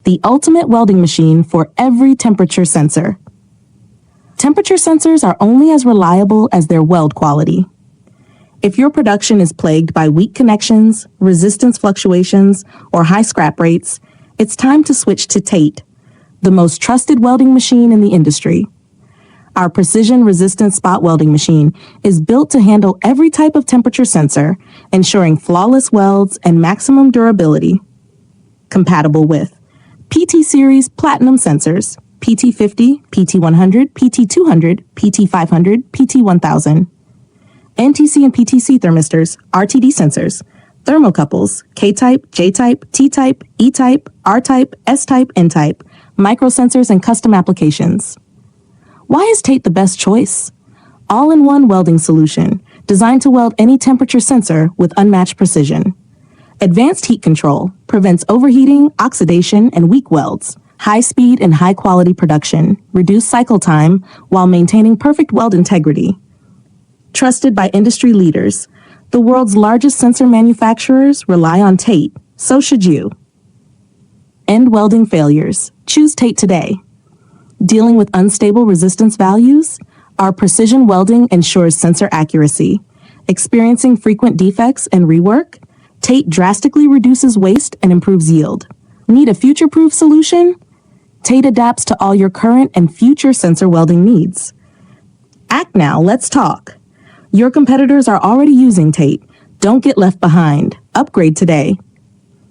the ultimate welding machine for every temperature sensor. Temperature sensors are only as reliable as their weld quality. If your production is plagued by weak connections, resistance fluctuations, or high scrap rates, it's time to switch to TATE, the most trusted welding machine in the industry. Our precision-resistant spot welding machine is built to handle every type of temperature sensor, ensuring flawless welds and maximum durability. Compatible with PT Series Platinum sensors, PT50, PT100, PT200, PT500, PT1000. NTC and PTC thermistors, RTD sensors, thermocouples, K-type, J-type, T-type, E-type, R-type, S-type, N-type, microsensors, and custom applications. Why is TATE the best choice? All-in-one welding solution, designed to weld any temperature sensor with unmatched precision. Advanced heat control prevents overheating, oxidation, and weak welds. High speed and high quality production, reduced cycle time while maintaining perfect weld integrity. Trusted by industry leaders, the world's largest sensor manufacturers rely on TATE, so should you. End welding failures. Choose TATE today. Dealing with unstable resistance values? Our precision welding ensures sensor accuracy. Experiencing frequent defects and rework? TATE drastically reduces waste and improves yield. Need a future-proof solution? TATE adapts to all your current and future sensor welding needs. Act now, let's talk. Your competitors are already using TATE. Don't get left behind. Upgrade today.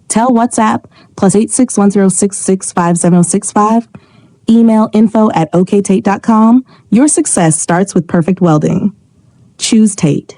Tell WhatsApp +86 1066 57065. Email info@oktate.com. Your success starts with perfect welding. Choose TATE.